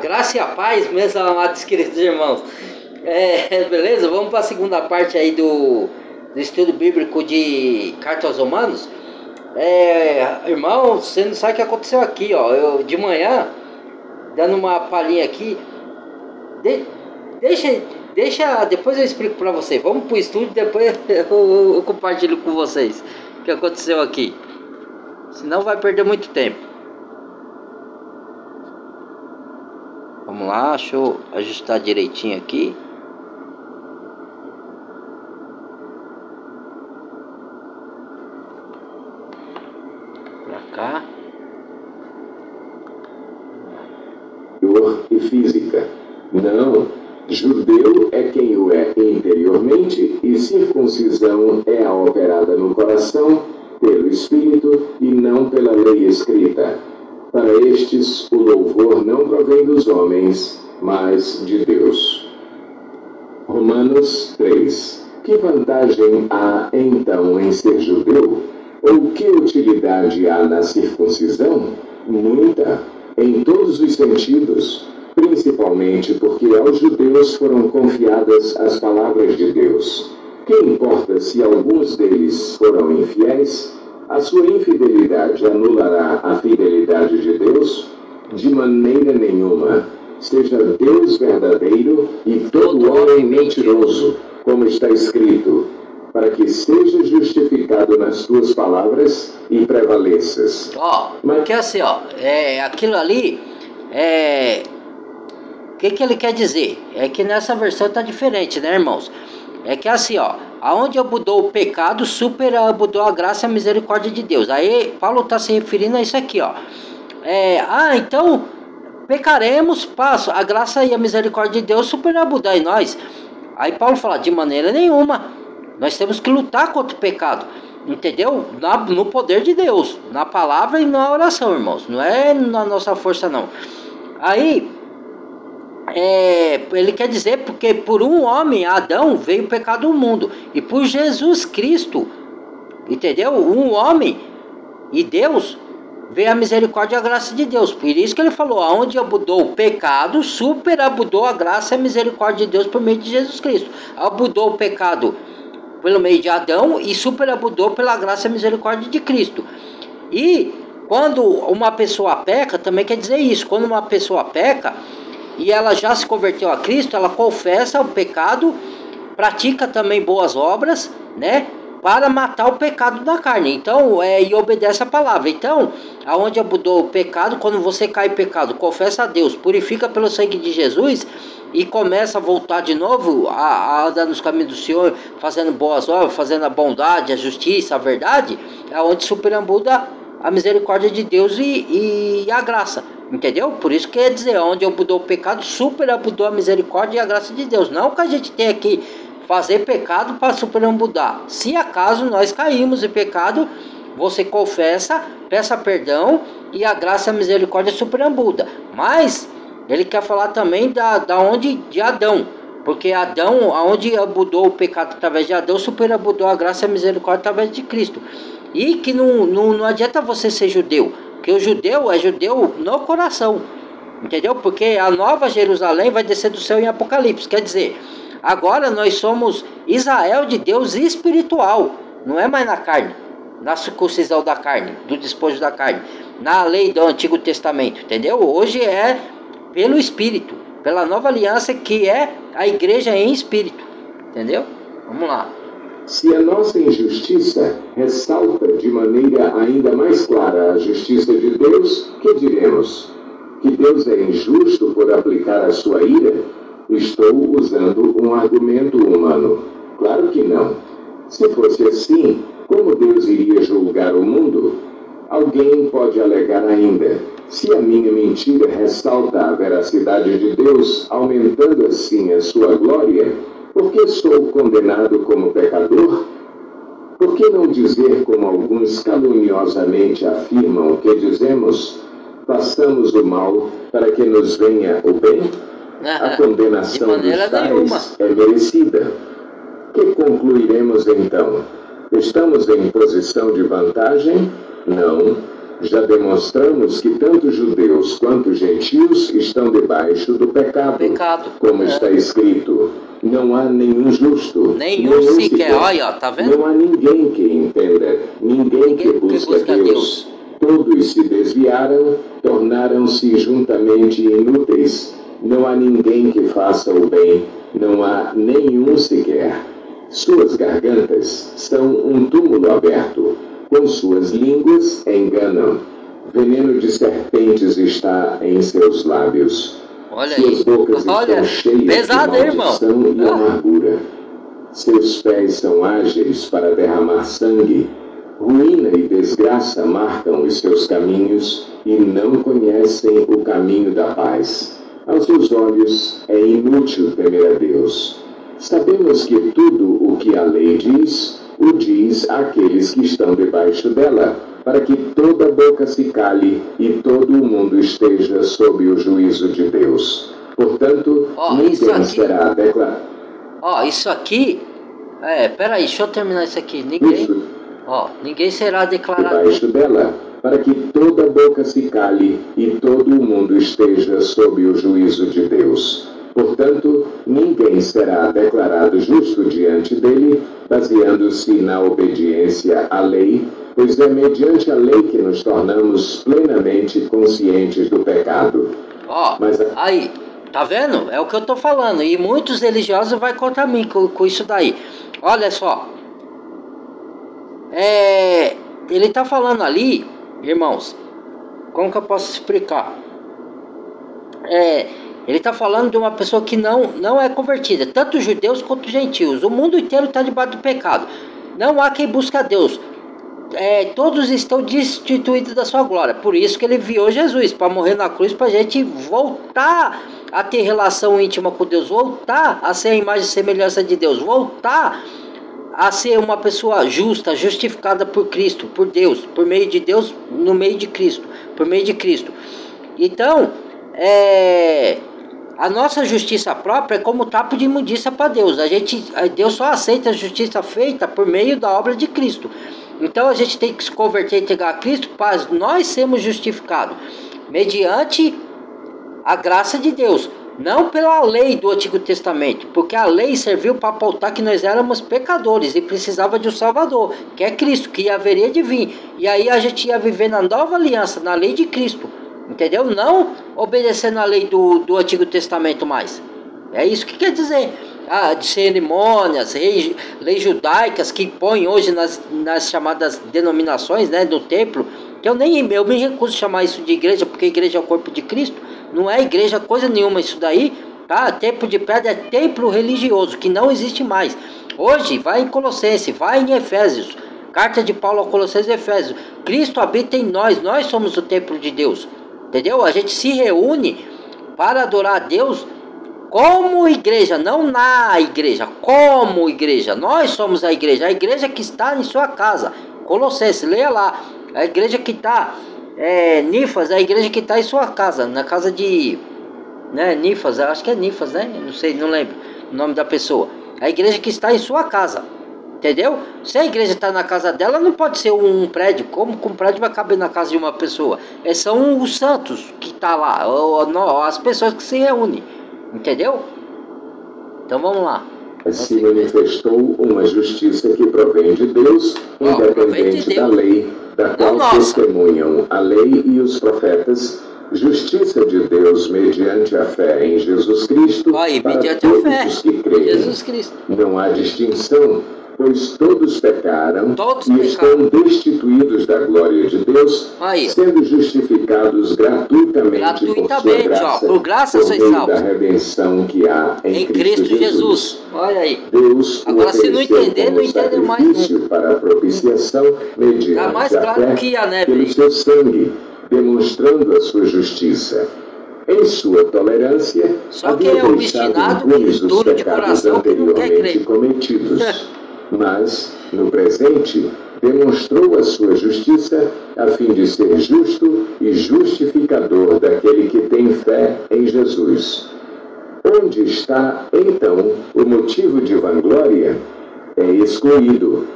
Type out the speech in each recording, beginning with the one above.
Graça e a paz, meus amados queridos irmãos. Beleza? Vamos para a segunda parte aí do estudo bíblico de Carta aos Romanos. Irmão, você não sabe o que aconteceu aqui, ó. Eu de manhã, dando uma palhinha aqui. Deixa, depois eu explico para você. Vamos pro estúdio, depois eu compartilho com vocês o que aconteceu aqui. Senão vai perder muito tempo. Vamos lá, deixa eu ajustar direitinho aqui. Pra cá. E física. Não, judeu é quem o é interiormente e circuncisão é a operada no coração pelo Espírito e não pela lei escrita. Para estes, o louvor não provém dos homens, mas de Deus. Romanos 3. Que vantagem há, então, em ser judeu? Ou que utilidade há na circuncisão? Muita, em todos os sentidos, principalmente porque aos judeus foram confiadas as palavras de Deus. Que importa se alguns deles foram infiéis? A sua infidelidade anulará a fidelidade de Deus? De maneira nenhuma. Seja Deus verdadeiro e todo homem mentiroso, como está escrito, para que seja justificado nas tuas palavras e prevaleças. Porque assim, aquilo ali, o que ele quer dizer? É que nessa versão tá diferente, né, irmãos? É que assim, aonde abundou o pecado, superabundou a graça e a misericórdia de Deus. Aí Paulo está se referindo a isso aqui, então pecaremos, a graça e a misericórdia de Deus superabundar em nós. Aí Paulo fala, de maneira nenhuma, nós temos que lutar contra o pecado, entendeu? No poder de Deus, na palavra e na oração, irmãos, não é na nossa força não. Aí ele quer dizer, porque por um homem, Adão, veio o pecado no mundo, e por Jesus Cristo, entendeu? Um homem e Deus, veio a misericórdia e a graça de Deus. Por isso que ele falou, aonde abundou o pecado, superabundou a graça e a misericórdia de Deus por meio de Jesus Cristo. Abundou o pecado pelo meio de Adão e superabundou pela graça e a misericórdia de Cristo. E quando uma pessoa peca, também quer dizer isso, quando uma pessoa peca e ela já se converteu a Cristo, ela confessa o pecado, pratica também boas obras, né, para matar o pecado da carne. Então, e obedece a palavra. Então, aonde abundou o pecado, quando você cai em pecado, confessa a Deus, purifica pelo sangue de Jesus e começa a voltar de novo a andar nos caminhos do Senhor, fazendo boas obras, fazendo a bondade, a justiça, a verdade, é onde superabunda a misericórdia de Deus e a graça, entendeu? Por isso quer dizer, onde abundou o pecado, superabundou a misericórdia e a graça de Deus. Não que a gente tenha que fazer pecado para superabundar. Se acaso nós caímos em pecado, você confessa, peça perdão e a graça e a misericórdia superabunda. Mas ele quer falar também de Adão, porque Adão, aonde abundou o pecado através de Adão, superabundou a graça e a misericórdia através de Cristo. E que não adianta você ser judeu, porque o judeu é judeu no coração, entendeu? Porque a nova Jerusalém vai descer do céu em Apocalipse, quer dizer, agora nós somos Israel de Deus espiritual, não é mais na carne, na circuncisão da carne, do despojo da carne, na lei do Antigo Testamento, entendeu? Hoje é pelo Espírito, pela nova aliança que é a igreja em espírito, entendeu? Vamos lá. Se a nossa injustiça ressalta de maneira ainda mais clara a justiça de Deus, que diremos? Que Deus é injusto por aplicar a sua ira? Estou usando um argumento humano. Claro que não. Se fosse assim, como Deus iria julgar o mundo? Alguém pode alegar ainda, se a minha mentira ressalta a veracidade de Deus, aumentando assim a sua glória, por que sou condenado como pecador? Por que não dizer como alguns caluniosamente afirmam que dizemos, façamos o mal para que nos venha o bem? A condenação dos tais é merecida. Que concluiremos então? Estamos em posição de vantagem? Não. já demonstramos que tanto judeus quanto gentios estão debaixo do pecado. Como está escrito, não há nenhum justo, nenhum sequer. Olha, tá vendo? Não há ninguém que entenda, ninguém que busca Deus. Todos se desviaram, tornaram-se juntamente inúteis. Não há ninguém que faça o bem, não há nenhum sequer. Suas gargantas são um túmulo aberto, com suas línguas enganam. Veneno de serpentes está em seus lábios. Olha suas aí. bocas estão cheias pesado, de maldição e amargura. Seus pés são ágeis para derramar sangue. Ruína e desgraça marcam os seus caminhos e não conhecem o caminho da paz. Aos seus olhos é inútil temer a Deus. Sabemos que tudo o que a lei diz, o diz àqueles que estão debaixo dela, para que toda boca se cale e todo o mundo esteja sob o juízo de Deus. Portanto, ninguém será declarado. Isso aqui... peraí, deixa eu terminar isso aqui. Ninguém será declarado... Debaixo dela, para que toda boca se cale e todo o mundo esteja sob o juízo de Deus. Portanto, ninguém será declarado justo diante dele, baseando-se na obediência à lei, pois é mediante a lei que nos tornamos plenamente conscientes do pecado. Aí, tá vendo? É o que eu tô falando. E muitos religiosos vão contra mim com isso daí. Olha só. Ele tá falando ali, irmãos, como que eu posso explicar? Ele está falando de uma pessoa que não é convertida, tanto judeus quanto gentios. O mundo inteiro está debaixo do pecado. Não há quem busque a Deus. Todos estão destituídos da sua glória. Por isso que ele enviou Jesus, para morrer na cruz, para a gente voltar a ter relação íntima com Deus, voltar a ser a imagem e semelhança de Deus, voltar a ser uma pessoa justa, justificada por Cristo, por Deus, por meio de Deus, no meio de Cristo, por meio de Cristo. Então, a nossa justiça própria é como tapo de imundícia para Deus. Deus só aceita a justiça feita por meio da obra de Cristo. Então a gente tem que se converter e entregar a Cristo para nós sermos justificados mediante a graça de Deus, não pela lei do Antigo Testamento, porque a lei serviu para apontar que nós éramos pecadores e precisava de um Salvador, que é Cristo, que haveria de vir. E aí a gente ia viver na nova aliança, na lei de Cristo. Entendeu? Não obedecendo a lei do Antigo Testamento mais. É isso que quer dizer. De cerimônias, leis judaicas que põem hoje nas chamadas denominações, né, do templo. Que eu me recuso a chamar isso de igreja, porque a igreja é o corpo de Cristo. Não é igreja coisa nenhuma isso daí. Tá? Templo de pedra é templo religioso, que não existe mais. Hoje, vai em Colossenses, vai em Efésios. Carta de Paulo a Colossenses e Efésios. Cristo habita em nós somos o templo de Deus. Entendeu? A gente se reúne para adorar a Deus como igreja, não na igreja, como igreja. Nós somos a igreja que está em sua casa. Colossenses, leia lá. A igreja que está, Nifas, a igreja que está em sua casa, na casa de, Nifas, acho que é Nifas, né? Não sei, não lembro o nome da pessoa. A igreja que está em sua casa. Entendeu? Se a igreja está na casa dela, não pode ser um prédio. Como que um prédio vai caber na casa de uma pessoa? São os santos que estão lá, as pessoas que se reúnem. Entendeu? Então vamos lá. Se manifestou uma justiça que provém de Deus, independente da lei, da qual testemunham a lei e os profetas, justiça de Deus mediante a fé em Jesus Cristo, para todos os que creem. Jesus Cristo. Não há distinção, pois todos pecaram e estão destituídos da glória de Deus, sendo justificados gratuitamente por graça meio da redenção que há em Cristo Jesus. Olha aí. Deus agora, se não entender, não entende mais. Para a propiciação mediante a fé pelo seu sangue, demonstrando a sua justiça. Em sua tolerância, só que é obstinado e duro de coração que não quer crer. Cometidos. Mas, no presente, demonstrou a sua justiça a fim de ser justo e justificador daquele que tem fé em Jesus. Onde está, então, o motivo de vanglória? É excluído.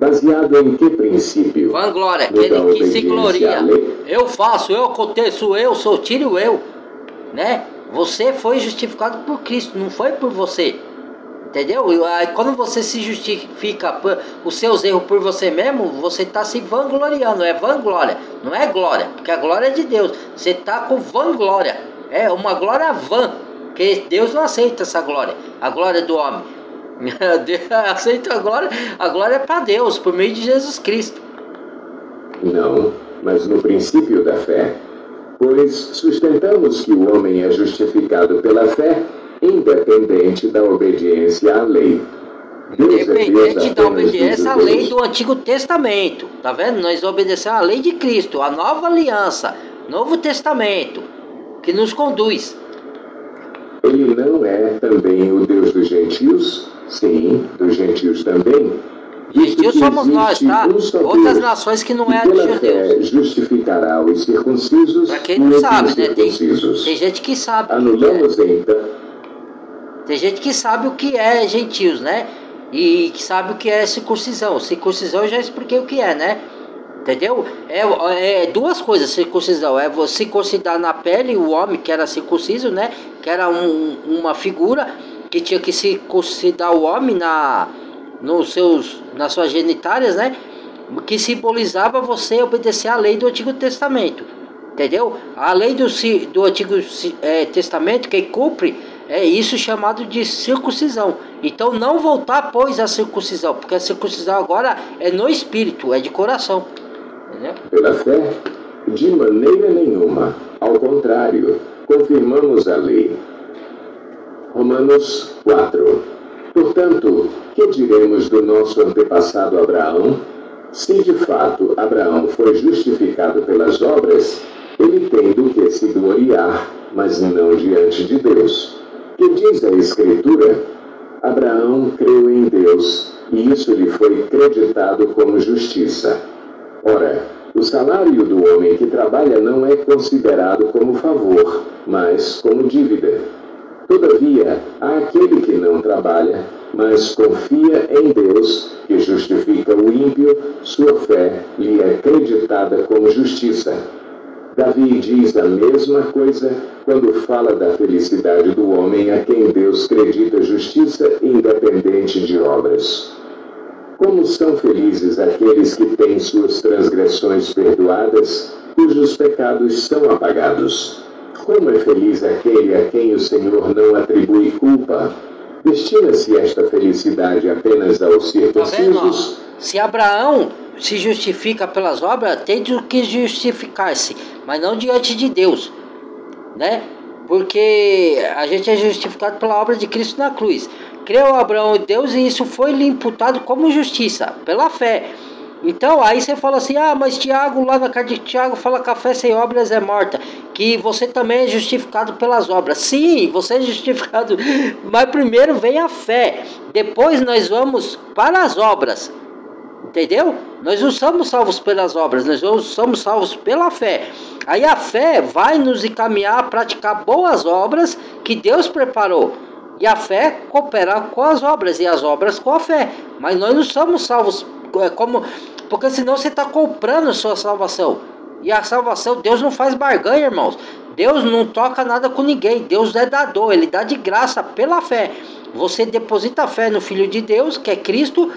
Baseado em que princípio? Vanglória, No da aquele que se obediência gloria. à lei? Eu faço, eu aconteço, eu sou, tiro eu. Né? Você foi justificado por Cristo, não foi por você. Entendeu? Aí, quando você se justifica por os seus erros por você mesmo, você está se vangloriando. É vanglória, não é glória. Porque a glória é de Deus. Você está com vanglória. É uma glória vã. Porque Deus não aceita essa glória. A glória do homem. Deus aceita a glória é para Deus, por meio de Jesus Cristo. Não, mas no princípio da fé. Pois sustentamos que o homem é justificado pela fé, independente da obediência à lei. Independente da obediência à lei do Antigo Testamento. Tá vendo? Nós obedecemos à lei de Cristo, a nova aliança, Novo Testamento, que nos conduz. Ele não é também o Deus dos gentios? Sim, dos gentios também. Gentios somos nós, tá? Outras nações que não é a de Deus. Justificará os circuncisos. Pra quem não sabe, né? Tem gente que sabe. Anulamos então. Tem gente que sabe o que é gentios, né? E que sabe o que é circuncisão. Circuncisão eu já expliquei o que é, né? Entendeu? É duas coisas, circuncisão. É você circuncidar na pele o homem que era circunciso, né? Que era uma figura que tinha que circuncidar o homem nas suas genitárias, né? Que simbolizava você obedecer à lei do Antigo Testamento. Entendeu? A lei do Antigo Testamento, quem cumpre, é isso chamado de circuncisão. Então não voltar, pois, à circuncisão, porque a circuncisão agora é no espírito, é de coração. Entendeu? Pela fé, de maneira nenhuma. Ao contrário, confirmamos a lei. Romanos 4. Portanto, que diremos do nosso antepassado Abraão? Se de fato Abraão foi justificado pelas obras, ele tem do que se gloriar, mas não diante de Deus. Que diz a Escritura? Abraão creu em Deus, e isso lhe foi creditado como justiça. Ora, o salário do homem que trabalha não é considerado como favor, mas como dívida. Todavia, há aquele que não trabalha, mas confia em Deus, que justifica o ímpio, sua fé lhe é creditada como justiça. Davi diz a mesma coisa quando fala da felicidade do homem a quem Deus credita justiça independente de obras. Como são felizes aqueles que têm suas transgressões perdoadas, cujos pecados são apagados. Como é feliz aquele a quem o Senhor não atribui culpa. Destina-se esta felicidade apenas aos circuncisos? Se Abraão se justifica pelas obras, tem que justificar-se, mas não diante de Deus, né? Porque a gente é justificado pela obra de Cristo na cruz. Creu Abraão em Deus e isso foi lhe imputado como justiça, pela fé. Então aí você fala assim, mas Tiago, lá na carta de Tiago, fala que a fé sem obras é morta, que você também é justificado pelas obras. Sim, você é justificado, mas primeiro vem a fé, depois nós vamos para as obras, entendeu? Nós não somos salvos pelas obras, nós somos salvos pela fé. Aí a fé vai nos encaminhar a praticar boas obras que Deus preparou. E a fé coopera com as obras, e as obras com a fé. Mas nós não somos salvos porque senão você está comprando a sua salvação. E a salvação, Deus não faz barganha, irmãos. Deus não toca nada com ninguém. Deus é dador, Ele dá de graça pela fé. Você deposita a fé no Filho de Deus, que é Cristo,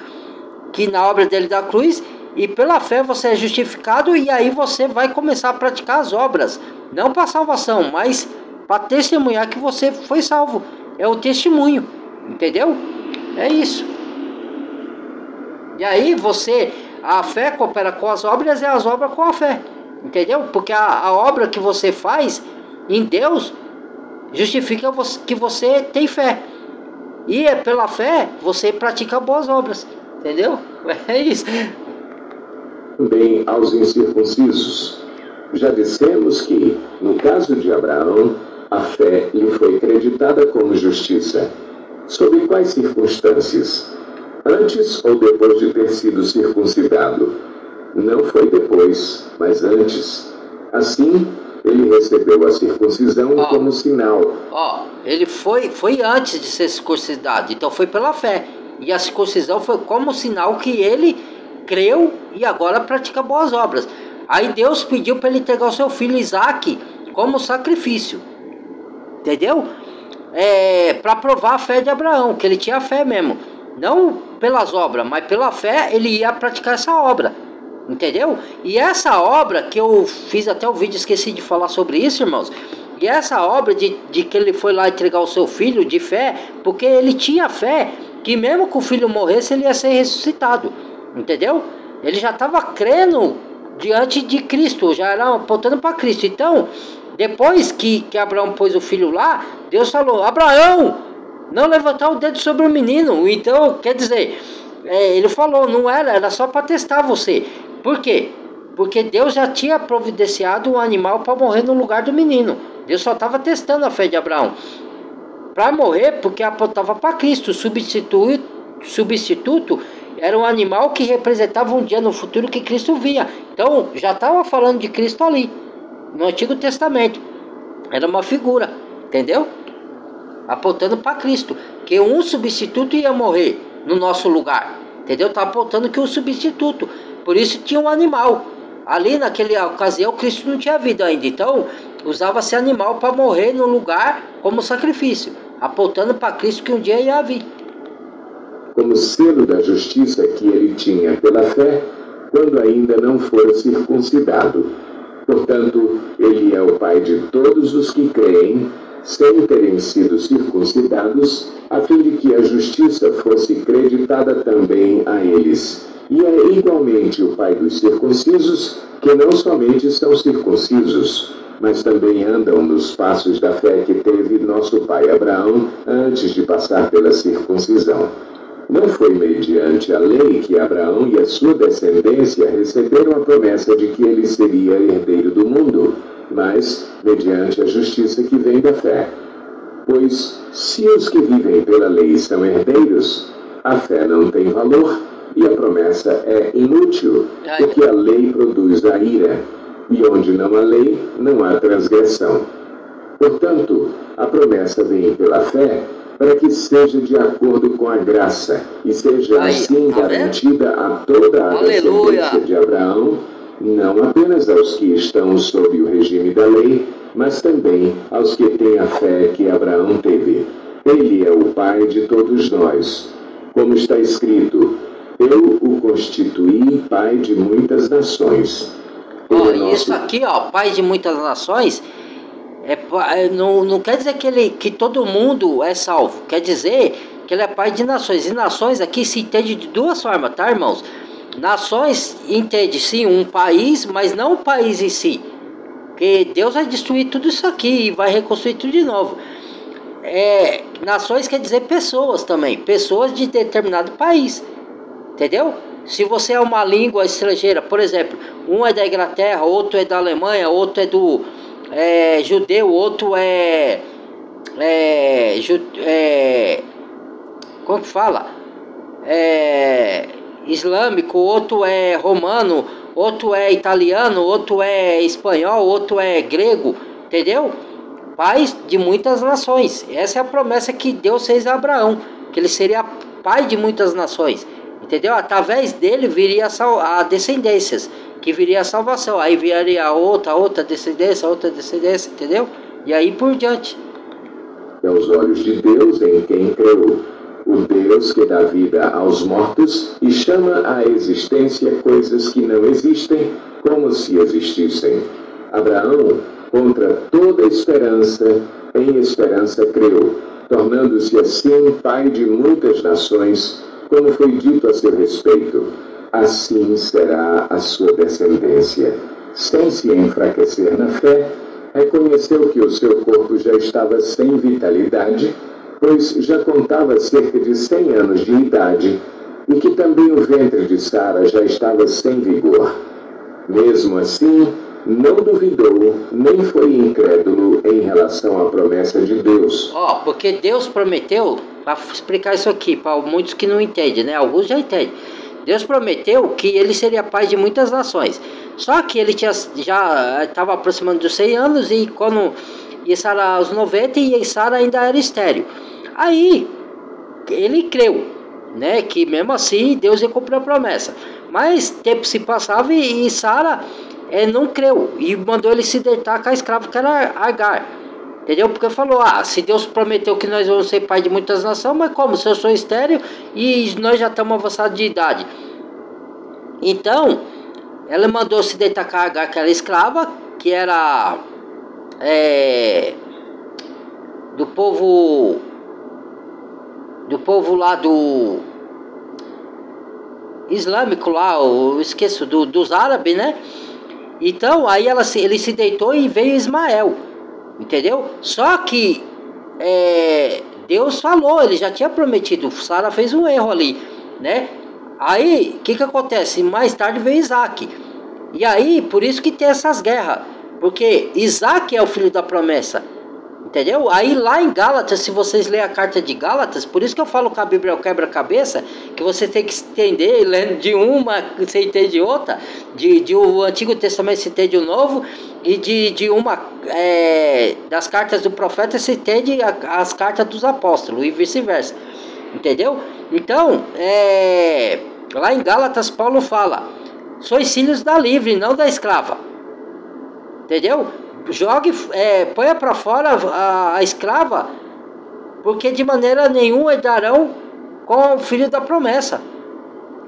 que na obra dele da cruz, e pela fé você é justificado, e aí você vai começar a praticar as obras. Não para salvação, mas para testemunhar que você foi salvo. É o testemunho, entendeu? É isso. E aí a fé coopera com as obras e as obras com a fé, entendeu? Porque a obra que você faz em Deus justifica que você tem fé. E pela fé você pratica boas obras, entendeu? É isso. Também aos incircuncisos. Já dissemos que, no caso de Abraão, a fé lhe foi creditada como justiça. Sob quais circunstâncias? Antes ou depois de ter sido circuncidado? Não foi depois, mas antes. Assim, ele recebeu a circuncisão como sinal. Ele foi antes de ser circuncidado, então foi pela fé. E a circuncisão foi como sinal que ele creu e agora pratica boas obras. Aí Deus pediu para ele entregar o seu filho Isaac como sacrifício. Entendeu? Para provar a fé de Abraão, que ele tinha fé mesmo. Não pelas obras, mas pela fé ele ia praticar essa obra. Entendeu? E essa obra, que eu fiz até o vídeo, esqueci de falar sobre isso, irmãos. E essa obra de que ele foi lá entregar o seu filho de fé, porque ele tinha fé que mesmo que o filho morresse, ele ia ser ressuscitado. Entendeu? Ele já estava crendo diante de Cristo, já era apontando para Cristo. Então, depois que Abraão pôs o filho lá, Deus falou: Abraão, não levantar o dedo sobre o menino. Então, quer dizer, ele falou, não era só para testar você. Por quê? Porque Deus já tinha providenciado um animal para morrer no lugar do menino. Deus só estava testando a fé de Abraão para morrer, porque apontava para Cristo. O substituto era um animal que representava um dia no futuro que Cristo via. Então já estava falando de Cristo ali no Antigo Testamento. Era uma figura, entendeu? Apontando para Cristo, que um substituto ia morrer no nosso lugar, entendeu? Está apontando que o substituto, por isso tinha um animal. Ali naquela ocasião Cristo não tinha vida ainda, então usava-se animal para morrer no lugar como sacrifício, apontando para Cristo que um dia ia vir. Como selo da justiça que ele tinha pela fé, quando ainda não fora circuncidado. Portanto, ele é o pai de todos os que creem, sem terem sido circuncidados, a fim de que a justiça fosse creditada também a eles. E é igualmente o pai dos circuncisos, que não somente são circuncisos, mas também andam nos passos da fé que teve nosso pai Abraão antes de passar pela circuncisão. Não foi mediante a lei que Abraão e a sua descendência receberam a promessa de que ele seria herdeiro do mundo, mas mediante a justiça que vem da fé. Pois, se os que vivem pela lei são herdeiros, a fé não tem valor e a promessa é inútil, porque a lei produz a ira, e onde não há lei, não há transgressão. Portanto, a promessa vem pela fé, para que seja de acordo com a graça, e seja assim garantida a toda a descendência de Abraão, não apenas aos que estão sob o regime da lei, mas também aos que têm a fé que Abraão teve. Ele é o pai de todos nós. Como está escrito, eu o constituí pai de muitas nações. Isso aqui, pai de muitas nações, não quer dizer que todo mundo é salvo. Quer dizer que ele é pai de nações. E nações aqui se entende de duas formas, tá, irmãos? Nações entende sim um país, mas não o país em si. Porque Deus vai destruir tudo isso aqui e vai reconstruir tudo de novo. Nações quer dizer pessoas também. Pessoas de determinado país. Entendeu? Se você é uma língua estrangeira, por exemplo, um é da Inglaterra, outro é da Alemanha, outro é do judeu, outro como que fala? Islâmico, outro é romano, outro é italiano, outro é espanhol, outro é grego, entendeu? Pais de muitas nações. Essa é a promessa que Deus fez a Abraão, que ele seria pai de muitas nações, entendeu? Através dele viria a descendências, que viria a salvação. Aí viria outra descendência, entendeu? E aí por diante. Aos olhos de Deus em quem creu, o Deus que dá vida aos mortos e chama à existência coisas que não existem como se existissem. Abraão, contra toda esperança, em esperança creu, tornando-se assim pai de muitas nações, como foi dito a seu respeito. Assim será a sua descendência. Sem se enfraquecer na fé, reconheceu que o seu corpo já estava sem vitalidade, pois já contava cerca de 100 anos de idade, e que também o ventre de Sara já estava sem vigor. Mesmo assim, não duvidou, nem foi incrédulo em relação à promessa de Deus. Porque Deus prometeu, para explicar isso aqui, para muitos que não entendem, né? Alguns já entendem. Deus prometeu que ele seria pai de muitas nações. Só que ele já estava aproximando dos 100 anos e quando ia Sara aos 90 e Sara ainda era estéril. Aí ele creu, né, que mesmo assim Deus ia cumprir a promessa. Mas tempo se passava e Sara não creu e mandou ele se deitar com a escrava que era Agar. Entendeu? Porque falou, se Deus prometeu que nós vamos ser pai de muitas nações, mas como? Se eu sou estéril e nós já estamos avançados de idade. Então, ela mandou se deitar com a Agar, que era escrava, que era do povo lá do islâmico lá, eu esqueço, dos árabes, né? Então, aí ele se deitou e veio Ismael, entendeu? Só que Deus falou, ele já tinha prometido, Sara fez um erro ali, né? Aí, o que acontece? Mais tarde veio Isaac. E aí, por isso que tem essas guerras, porque Isaac é o filho da promessa. Entendeu? Aí lá em Gálatas, se vocês lerem a carta de Gálatas, por isso que eu falo que a Bíblia é o quebra-cabeça, que você tem que entender, lendo de uma, você entende de outra, de o Antigo Testamento você entende o Novo, e de uma das cartas do profeta você entende as cartas dos apóstolos, e vice-versa. Entendeu? Então, lá em Gálatas, Paulo fala, sois filhos da livre, não da escrava. Entendeu? Jogue, ponha para fora a escrava, porque de maneira nenhuma herdarão com o filho da promessa.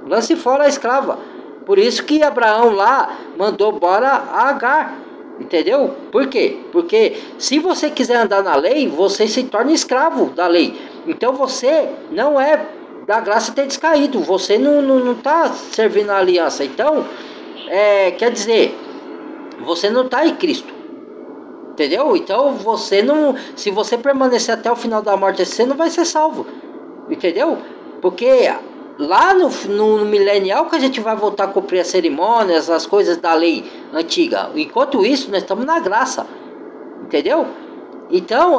Lance fora a escrava. Por isso que Abraão lá mandou embora a Agar. Entendeu? Por quê? Porque se você quiser andar na lei, você se torna escravo da lei. Então você não é da graça ter descaído. Você não está servindo a aliança. Então, quer dizer, você não está em Cristo. Entendeu? Então você não... Se você permanecer até o final da morte, você não vai ser salvo. Entendeu? Porque lá no milenial que a gente vai voltar a cumprir as cerimônias, as coisas da lei antiga. Enquanto isso, nós estamos na graça. Entendeu? Então,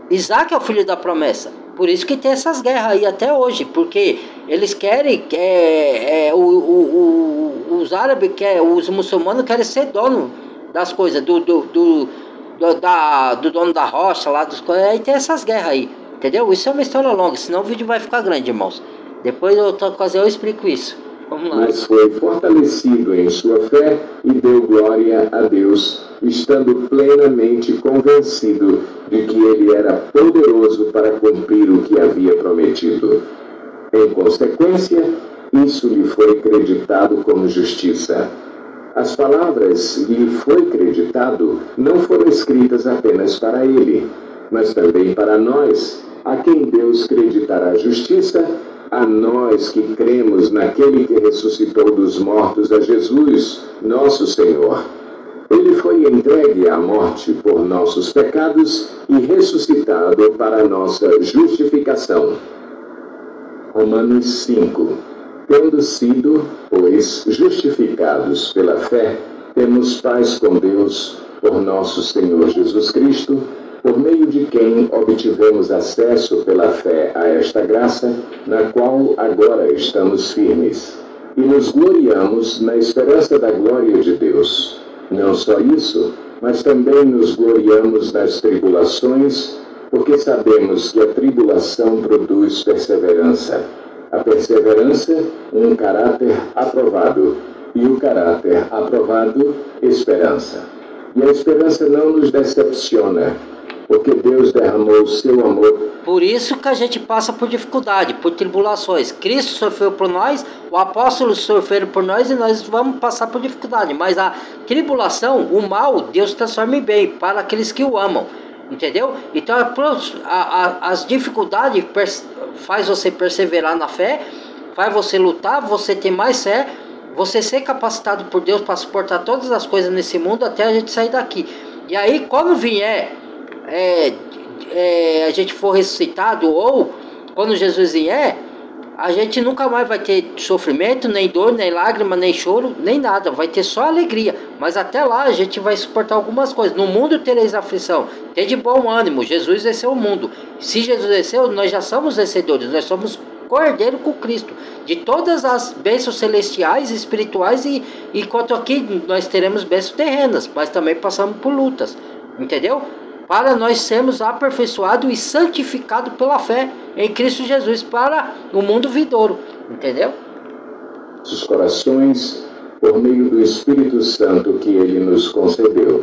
Isaac é o filho da promessa. Por isso que tem essas guerras aí até hoje. Porque eles querem... os árabes, os muçulmanos querem ser dono das coisas, do dono da rocha lá, aí tem essas guerras aí, entendeu? Isso é uma história longa, senão o vídeo vai ficar grande, irmãos. Depois outra ocasião eu explico isso. Vamos lá. Mas foi fortalecido em sua fé e deu glória a Deus, estando plenamente convencido de que ele era poderoso para cumprir o que havia prometido. Em consequência, isso lhe foi creditado como justiça. As palavras lhe foi creditado não foram escritas apenas para ele, mas também para nós, a quem Deus creditará a justiça, a nós que cremos naquele que ressuscitou dos mortos, a Jesus, nosso Senhor. Ele foi entregue à morte por nossos pecados e ressuscitado para a nossa justificação. Romanos 5. Tendo sido, pois, justificados pela fé, temos paz com Deus, por nosso Senhor Jesus Cristo, por meio de quem obtivemos acesso pela fé a esta graça, na qual agora estamos firmes, e nos gloriamos na esperança da glória de Deus. Não só isso, mas também nos gloriamos nas tribulações, porque sabemos que a tribulação produz perseverança. A perseverança, um caráter aprovado, e o caráter aprovado, esperança. E a esperança não nos decepciona, porque Deus derramou o seu amor. Por isso que a gente passa por dificuldade, por tribulações. Cristo sofreu por nós, o apóstolo sofreu por nós e nós vamos passar por dificuldade. Mas a tribulação, o mal, Deus transforma em bem para aqueles que o amam. Entendeu? Então as dificuldades faz você perseverar na fé, faz você lutar, você ter mais fé, você ser capacitado por Deus para suportar todas as coisas nesse mundo até a gente sair daqui. E aí quando vier, a gente for ressuscitado, ou quando Jesus vier, a gente nunca mais vai ter sofrimento, nem dor, nem lágrima, nem choro, nem nada. Vai ter só alegria. Mas até lá a gente vai suportar algumas coisas. No mundo tereis aflição. Tem de bom ânimo. Jesus venceu o mundo. Se Jesus venceu, nós já somos vencedores. Nós somos co-herdeiro com Cristo. De todas as bênçãos celestiais e espirituais. E enquanto aqui nós teremos bênçãos terrenas. Mas também passamos por lutas. Entendeu? Para nós sermos aperfeiçoados e santificados pela fé em Cristo Jesus para o mundo vindouro, entendeu? nossos corações por meio do Espírito Santo que Ele nos concedeu.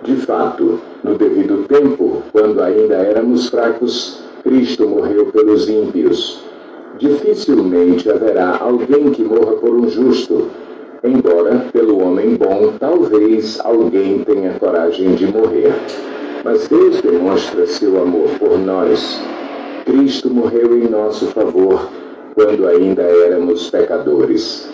De fato, no devido tempo, quando ainda éramos fracos, Cristo morreu pelos ímpios. Dificilmente haverá alguém que morra por um justo, embora pelo homem bom talvez alguém tenha coragem de morrer. Mas Deus demonstra seu amor por nós. Cristo morreu em nosso favor quando ainda éramos pecadores.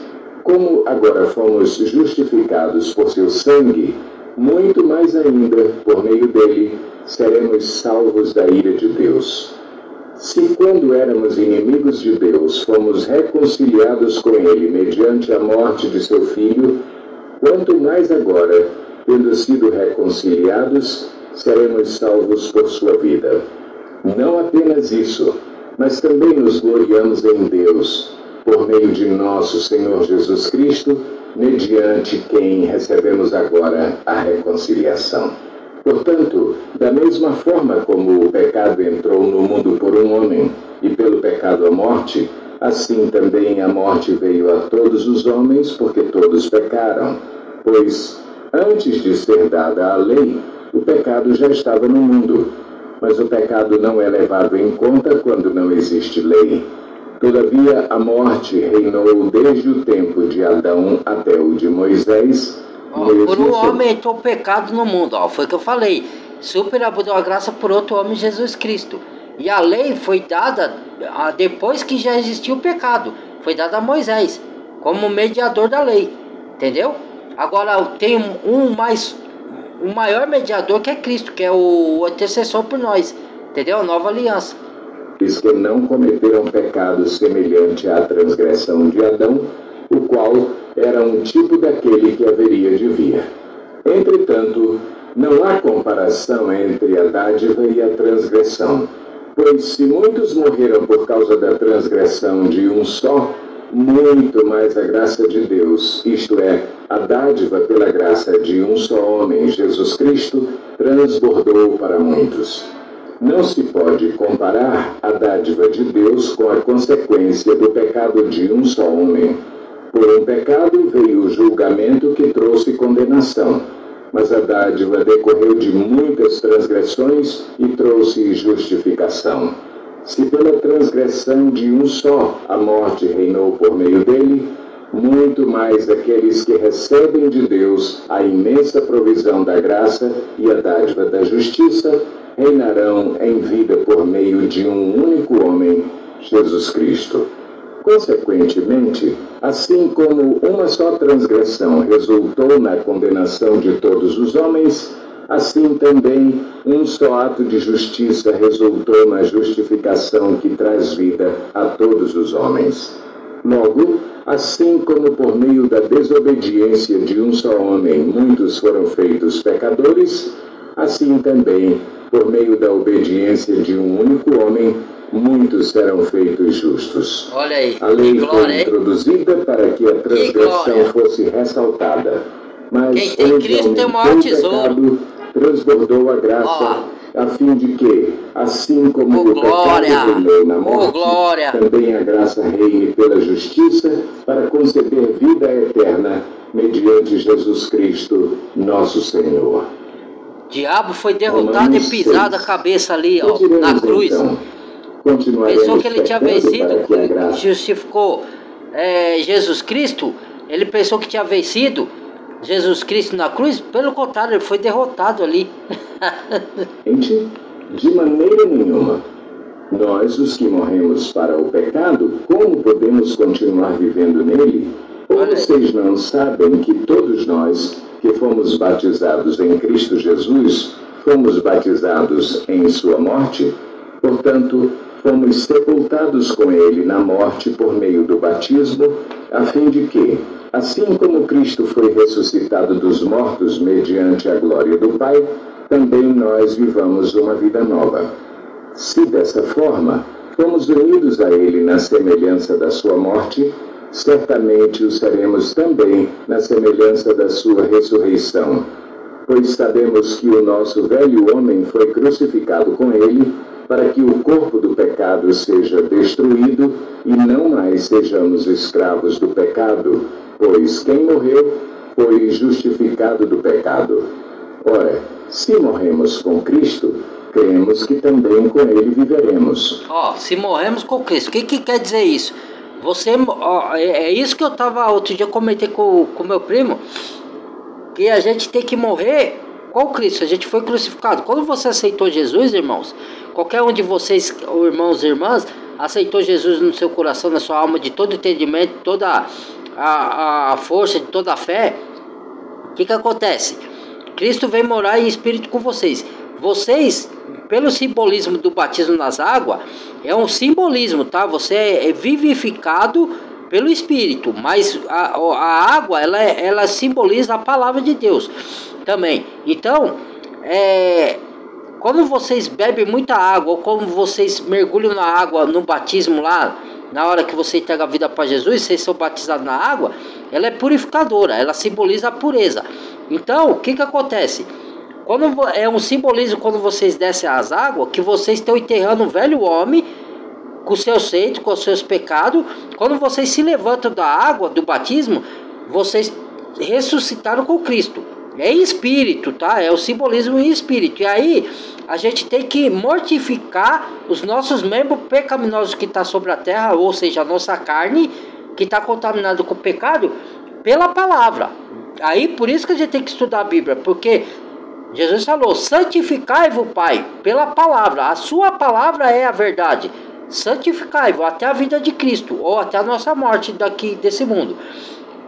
Como agora fomos justificados por seu sangue, muito mais ainda, por meio dele, seremos salvos da ira de Deus. Se quando éramos inimigos de Deus, fomos reconciliados com ele mediante a morte de seu Filho, quanto mais agora, tendo sido reconciliados, seremos salvos por sua vida. Não apenas isso, mas também nos gloriamos em Deus, por meio de nosso Senhor Jesus Cristo, mediante quem recebemos agora a reconciliação. Portanto, da mesma forma como o pecado entrou no mundo por um homem, e pelo pecado a morte, assim também a morte veio a todos os homens, porque todos pecaram. Pois, antes de ser dada a lei, o pecado já estava no mundo. Mas o pecado não é levado em conta quando não existe lei. Todavia, a morte reinou desde o tempo de Adão até o de Moisés. Por um homem entrou o pecado no mundo, foi o que eu falei. Superabundou a graça por outro homem, Jesus Cristo. E a lei foi dada depois que já existiu o pecado. Foi dada a Moisés, como mediador da lei. Entendeu? Agora tem um maior mediador que é Cristo, que é o intercessor por nós. Entendeu? A nova aliança. Diz que não cometeram pecado semelhante à transgressão de Adão, o qual era um tipo daquele que haveria de vir. Entretanto, não há comparação entre a dádiva e a transgressão, pois se muitos morreram por causa da transgressão de um só, muito mais a graça de Deus, isto é, a dádiva pela graça de um só homem, Jesus Cristo, transbordou para muitos. Não se pode comparar a dádiva de Deus com a consequência do pecado de um só homem. Por um pecado veio o julgamento que trouxe condenação, mas a dádiva decorreu de muitas transgressões e trouxe justificação. Se pela transgressão de um só a morte reinou por meio dele, muito mais aqueles que recebem de Deus a imensa provisão da graça e a dádiva da justiça reinarão em vida por meio de um único homem, Jesus Cristo. Consequentemente, assim como uma só transgressão resultou na condenação de todos os homens, assim também um só ato de justiça resultou na justificação que traz vida a todos os homens. Logo, assim como por meio da desobediência de um só homem muitos foram feitos pecadores, assim também, por meio da obediência de um único homem, muitos serão feitos justos. Olha aí, a lei foi introduzida para que a transgressão fosse ressaltada, mas quem tem Cristo tem o maior tesouro. Transbordou a graça, a fim de que, assim como o pecado reinou na morte, também a graça reine pela justiça para conceder vida eterna mediante Jesus Cristo, nosso Senhor. O diabo foi derrotado e pisado a cabeça ali, na cruz. Então, pensou que ele tinha vencido, justificou Jesus Cristo, ele pensou que tinha vencido Jesus Cristo na cruz, pelo contrário, ele foi derrotado ali. De maneira nenhuma. Nós, os que morremos para o pecado, como podemos continuar vivendo nele? Ou vocês não sabem que todos nós, que fomos batizados em Cristo Jesus, fomos batizados em sua morte? Portanto, fomos sepultados com ele na morte por meio do batismo, a fim de que, assim como Cristo foi ressuscitado dos mortos mediante a glória do Pai, também nós vivamos uma vida nova. Se dessa forma fomos unidos a ele na semelhança da sua morte, certamente o seremos também na semelhança da sua ressurreição. Pois sabemos que o nosso velho homem foi crucificado com ele, para que o corpo do pecado seja destruído e não mais sejamos escravos do pecado, pois quem morreu foi justificado do pecado. Ora, se morremos com Cristo, cremos que também com Ele viveremos. Se morremos com Cristo, o que quer dizer isso? É isso que eu outro dia comentei com meu primo, que a gente tem que morrer com Cristo. A gente foi crucificado. Quando você aceitou Jesus, irmãos, qualquer um de vocês, irmãos e irmãs, aceitou Jesus no seu coração, na sua alma, de todo entendimento, toda a força, de toda a fé, o que acontece? Cristo vem morar em espírito com vocês. Vocês, pelo simbolismo do batismo nas águas, é um simbolismo, tá? Você é vivificado pelo Espírito, mas a água, ela simboliza a palavra de Deus também. Então, quando vocês bebem muita água, ou quando vocês mergulham na água, no batismo lá, na hora que você entrega a vida para Jesus, vocês são batizados na água, ela é purificadora, ela simboliza a pureza. Então, o que acontece? É um simbolismo quando vocês descem as águas, que vocês estão enterrando o velho homem, com seus feitos, com seus pecados. Quando vocês se levantam da água, do batismo, vocês ressuscitaram com Cristo. É em espírito, tá? É o simbolismo em espírito. E aí, a gente tem que mortificar os nossos membros pecaminosos que estão sobre a terra, ou seja, a nossa carne, que está contaminada com o pecado, pela palavra. Aí, por isso que a gente tem que estudar a Bíblia, porque Jesus falou, santificai-vos, Pai, pela palavra. A sua palavra é a verdade. Santificai-vos até a vida de Cristo, ou até a nossa morte daqui desse mundo.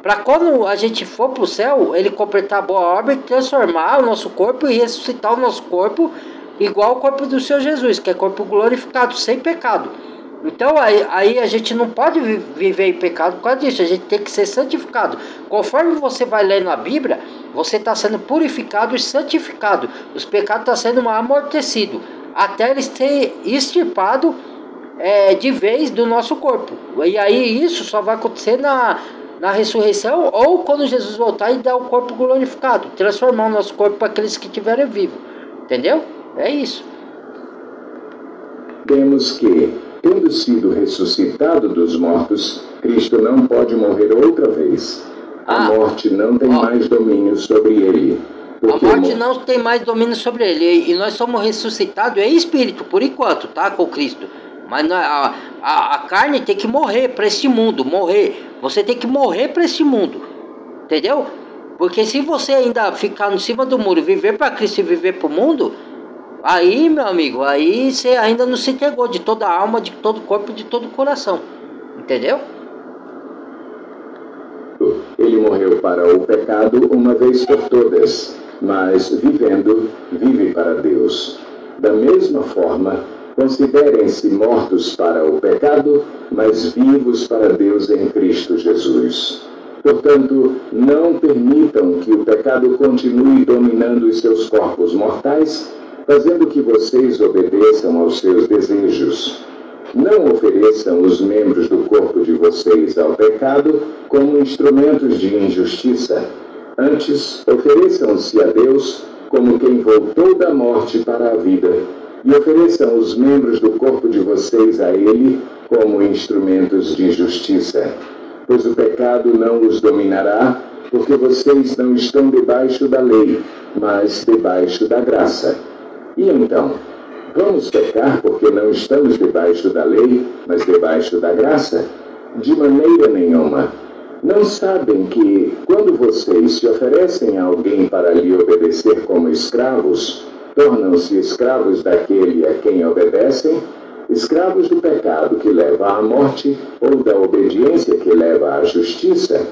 Para quando a gente for para o céu, Ele completar a boa obra e transformar o nosso corpo e ressuscitar o nosso corpo igual ao corpo do Senhor Jesus, que é corpo glorificado, sem pecado. Então aí a gente não pode viver em pecado por causa disso, a gente tem que ser santificado. Conforme você vai lendo a Bíblia, você está sendo purificado e santificado. Os pecados estão sendo amortecidos, até eles serem extirpados de vez do nosso corpo. E aí isso só vai acontecer na ressurreição, ou quando Jesus voltar e dar o corpo glorificado, transformar o nosso corpo para aqueles que estiverem vivos. Entendeu? É isso. Temos que, tendo sido ressuscitado dos mortos, Cristo não pode morrer outra vez. A morte não tem mais domínio sobre ele. A morte não tem mais domínio sobre ele. E nós somos ressuscitados em espírito, por enquanto, tá? Com Cristo. Mas a carne tem que morrer para este mundo. Morrer. Você tem que morrer para este mundo. Entendeu? Porque se você ainda ficar em cima do muro, viver para Cristo e viver para o mundo, aí, meu amigo, aí você ainda não se entregou de toda a alma, de todo o corpo, de todo o coração. Entendeu? Ele morreu para o pecado uma vez por todas, mas vivendo, vive para Deus. Da mesma forma, considerem-se mortos para o pecado, mas vivos para Deus em Cristo Jesus. Portanto, não permitam que o pecado continue dominando os seus corpos mortais, fazendo que vocês obedeçam aos seus desejos. Não ofereçam os membros do corpo de vocês ao pecado como instrumentos de injustiça. Antes, ofereçam-se a Deus como quem voltou da morte para a vida, e ofereçam os membros do corpo de vocês a Ele como instrumentos de justiça. Pois o pecado não os dominará, porque vocês não estão debaixo da lei, mas debaixo da graça. E então, vamos pecar porque não estamos debaixo da lei, mas debaixo da graça? De maneira nenhuma. Não sabem que, quando vocês se oferecem a alguém para lhe obedecer como escravos, tornam-se escravos daquele a quem obedecem, escravos do pecado que leva à morte ou da obediência que leva à justiça?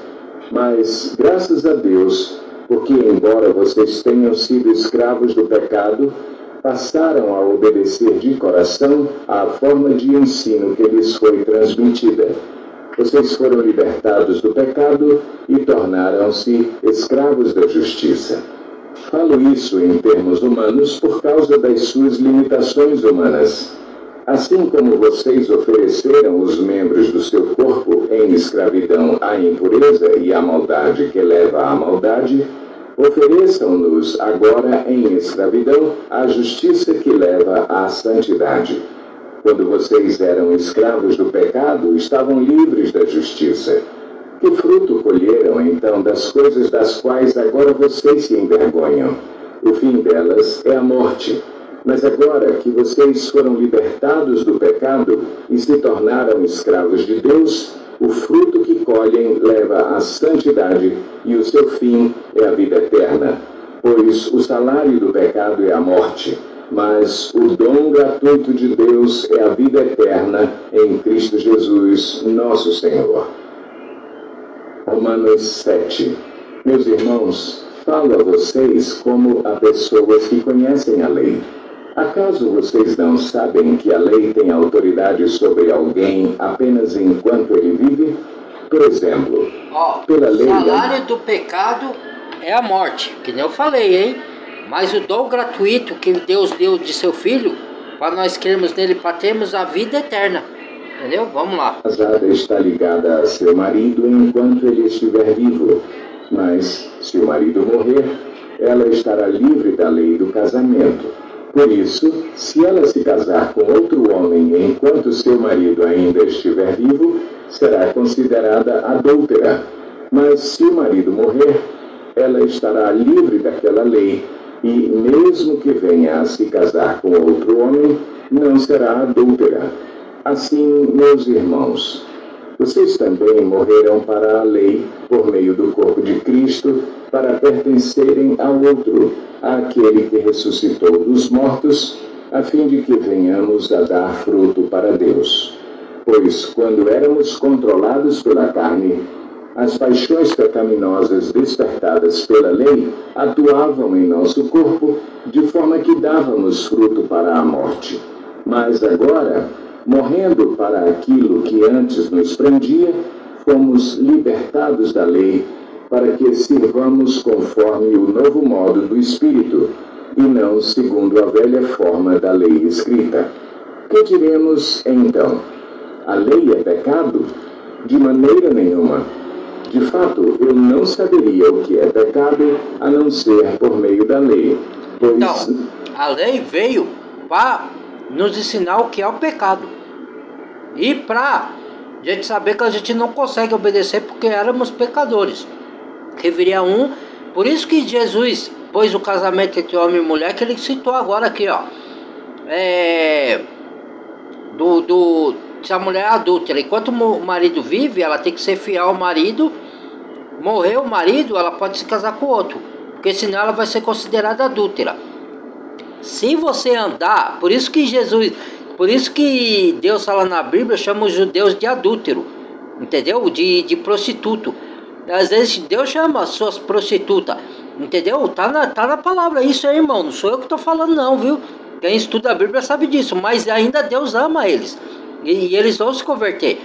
Mas, graças a Deus, porque embora vocês tenham sido escravos do pecado, passaram a obedecer de coração à forma de ensino que lhes foi transmitida. Vocês foram libertados do pecado e tornaram-se escravos da justiça. Falo isso em termos humanos por causa das suas limitações humanas. Assim como vocês ofereceram os membros do seu corpo em escravidão à impureza e à maldade que leva à maldade, Ofereçam-nos agora em escravidão a justiça que leva à santidade. Quando vocês eram escravos do pecado, estavam livres da justiça. Que fruto colheram, então, das coisas das quais agora vocês se envergonham? O fim delas é a morte. Mas agora que vocês foram libertados do pecado e se tornaram escravos de Deus, o fruto que colhem leva à santidade e o seu fim é a vida eterna. Pois o salário do pecado é a morte, mas o dom gratuito de Deus é a vida eterna em Cristo Jesus, nosso Senhor. Romanos 7. Meus irmãos, falo a vocês como a pessoas que conhecem a lei. Acaso vocês não sabem que a lei tem autoridade sobre alguém apenas enquanto ele vive? Por exemplo, pela lei... O salário do pecado é a morte, que nem eu falei, hein? Mas o dom gratuito que Deus deu de seu Filho, para nós crermos nele, para termos a vida eterna. Entendeu? Vamos lá. A casada está ligada a seu marido enquanto ele estiver vivo. Mas, se o marido morrer, ela estará livre da lei do casamento. Por isso, se ela se casar com outro homem enquanto seu marido ainda estiver vivo, será considerada adúltera. Mas se o marido morrer, ela estará livre daquela lei e, mesmo que venha a se casar com outro homem, não será adúltera. Assim, meus irmãos, vocês também morreram para a lei por meio do corpo de Cristo, para pertencerem ao outro, àquele que ressuscitou dos mortos, a fim de que venhamos a dar fruto para Deus. Pois, quando éramos controlados pela carne, as paixões pecaminosas despertadas pela lei atuavam em nosso corpo, de forma que dávamos fruto para a morte. Mas agora, morrendo para aquilo que antes nos prendia, fomos libertados da lei, para que sirvamos conforme o novo modo do Espírito, e não segundo a velha forma da lei escrita. Que diremos, então? A lei é pecado? De maneira nenhuma. De fato, eu não saberia o que é pecado, a não ser por meio da lei. Pois... Então, a lei veio para nos ensinar o que é o pecado. E para a gente saber que a gente não consegue obedecer porque éramos pecadores. Que viria por isso que Jesus pôs o casamento entre homem e mulher, que ele citou agora aqui, ó. Se a mulher é adúltera, enquanto o marido vive, ela tem que ser fiel ao marido. Morreu o marido, ela pode se casar com outro, porque senão ela vai ser considerada adúltera. Se você andar, por isso que Deus fala na Bíblia, chama os judeus de adúltero, entendeu? De prostituto. Às vezes Deus chama as suas prostitutas, entendeu? Tá na palavra isso aí, irmão, não sou eu que estou falando não, viu? Quem estuda a Bíblia sabe disso, mas ainda Deus ama eles, e eles vão se converter,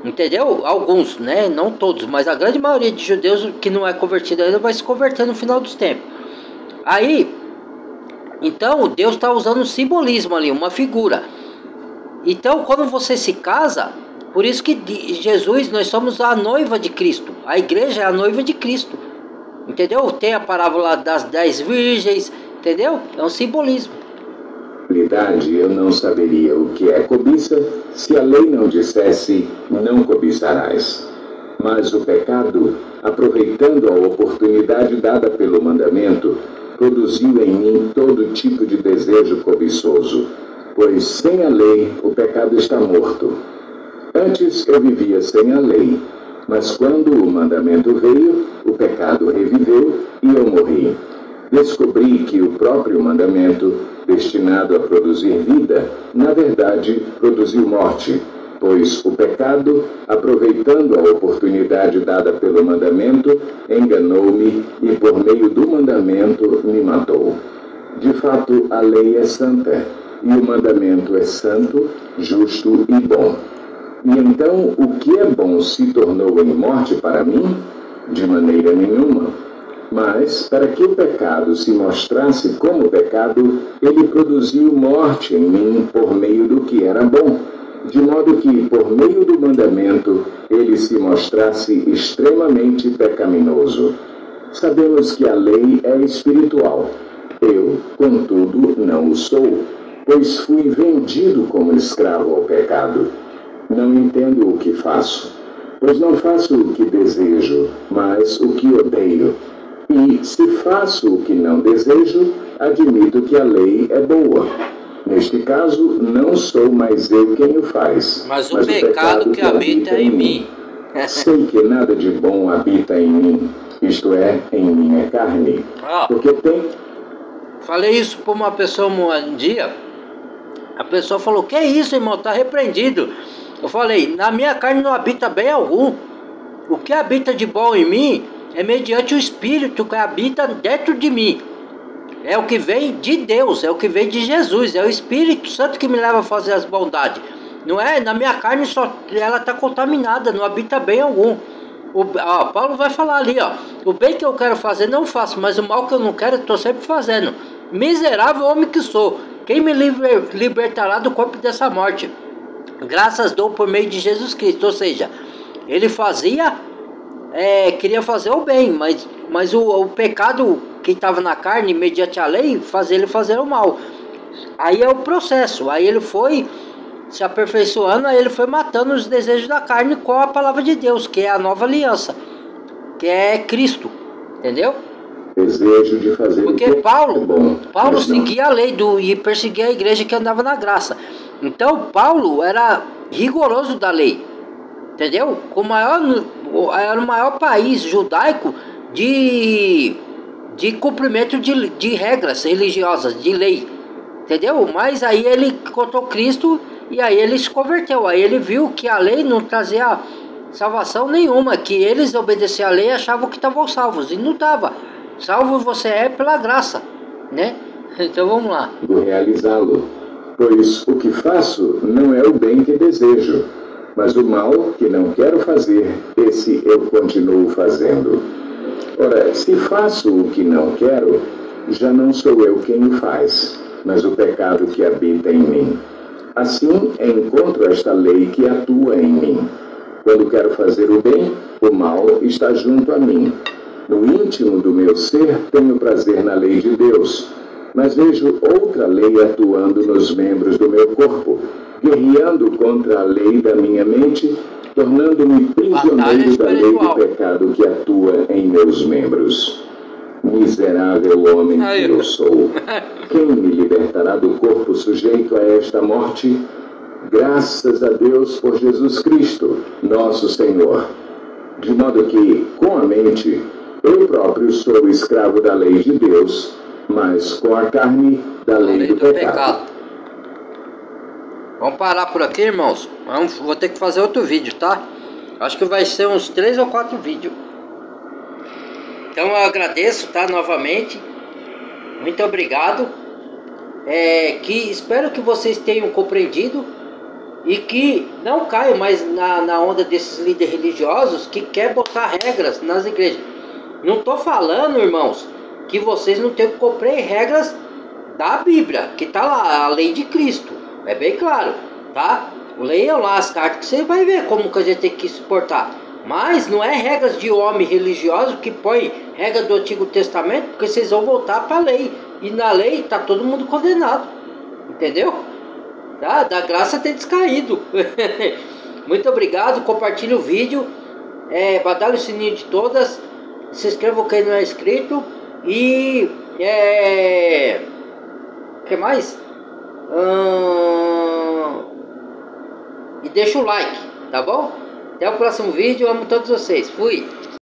entendeu? Alguns, né? Não todos, mas a grande maioria de judeus que não é convertido ainda vai se converter no final dos tempos. Aí, então Deus está usando um simbolismo ali, uma figura. Então quando você se casa, por isso que Jesus, nós somos a noiva de Cristo. A igreja é a noiva de Cristo, entendeu? Tem a parábola das 10 virgens, entendeu? É um simbolismo. Na realidade, eu não saberia o que é cobiça se a lei não dissesse, não cobiçarás. Mas o pecado, aproveitando a oportunidade dada pelo mandamento, produziu em mim todo tipo de desejo cobiçoso, pois sem a lei o pecado está morto. Antes eu vivia sem a lei, mas quando o mandamento veio, o pecado reviveu e eu morri. Descobri que o próprio mandamento, destinado a produzir vida, na verdade produziu morte, pois o pecado, aproveitando a oportunidade dada pelo mandamento, enganou-me e por meio do mandamento me matou. De fato, a lei é santa, e o mandamento é santo, justo e bom. E então, o que é bom se tornou em morte para mim? De maneira nenhuma. Mas, para que o pecado se mostrasse como pecado, ele produziu morte em mim por meio do que era bom, de modo que, por meio do mandamento, ele se mostrasse extremamente pecaminoso. Sabemos que a lei é espiritual. Eu, contudo, não o sou, pois fui vendido como escravo ao pecado. Não entendo o que faço, pois não faço o que desejo, mas o que odeio. E, se faço o que não desejo, admito que a lei é boa. Neste caso, não sou mais eu quem o faz, mas o pecado que habita em mim. Sei que nada de bom habita em mim, isto é, em minha carne. Porque tem... Falei isso para uma pessoa um dia. A pessoa falou: que é isso, irmão? Está repreendido. Eu falei: na minha carne não habita bem algum. O que habita de bom em mim é mediante o Espírito que habita dentro de mim. É o que vem de Deus, é o que vem de Jesus, é o Espírito Santo que me leva a fazer as bondades. Não é? Na minha carne só ela está contaminada, não habita bem algum. Paulo vai falar ali, ó: o bem que eu quero fazer não faço, mas o mal que eu não quero estou sempre fazendo. Miserável homem que sou, quem me libertará do corpo dessa morte? Graças dou por meio de Jesus Cristo. Ou seja, ele queria fazer o bem, mas o pecado que estava na carne, mediante a lei, fazia ele fazer o mal. Aí é o processo, aí ele foi se aperfeiçoando, aí ele foi matando os desejos da carne com a palavra de Deus, que é a nova aliança, que é Cristo, entendeu? Desejo de fazer. Porque Paulo seguia a lei e perseguia a igreja que andava na graça. Então Paulo era rigoroso da lei, entendeu? Era o maior país judaico de cumprimento de regras religiosas, de lei, entendeu? Mas aí ele encontrou Cristo e aí ele se converteu. Aí ele viu que a lei não trazia salvação nenhuma, que eles obedeciam à lei e achavam que estavam salvos, e não estava. Salvo você é pela graça, né? Então vamos lá. Do realizá-lo, pois o que faço não é o bem que desejo, mas o mal que não quero fazer, esse eu continuo fazendo. Ora, se faço o que não quero, já não sou eu quem o faz, mas o pecado que habita em mim. Assim, encontro esta lei que atua em mim. Quando quero fazer o bem, o mal está junto a mim. No íntimo do meu ser, tenho prazer na lei de Deus, mas vejo outra lei atuando nos membros do meu corpo, guerreando contra a lei da minha mente, tornando-me prisioneiro da lei do pecado que atua em meus membros. Miserável homem que eu sou, quem me libertará do corpo sujeito a esta morte? Graças a Deus por Jesus Cristo, nosso Senhor. De modo que, com a mente, eu próprio sou escravo da lei de Deus, mas com a carne da lei do pecado. Vamos parar por aqui, irmãos. Vou ter que fazer outro vídeo, tá? Acho que vai ser uns 3 ou 4 vídeos. Então eu agradeço, tá? Novamente. Muito obrigado. Espero que vocês tenham compreendido e que não caiam mais na onda desses líderes religiosos que querem botar regras nas igrejas. Não estou falando, irmãos, que vocês não têm que cumprir regras da Bíblia, que está lá, a lei de Cristo. É bem claro, tá? Leiam lá as cartas que você vai ver como que a gente tem que se portar. Mas não é regras de homem religioso que põe regra do Antigo Testamento, porque vocês vão voltar para a lei. E na lei está todo mundo condenado. Entendeu? Tá? Da graça tem descaído. Muito obrigado, compartilhe o vídeo. Badale o sininho de todas. Se inscreva quem não é inscrito. E... o que mais? E deixa o like, tá bom? Até o próximo vídeo, amo todos vocês, fui!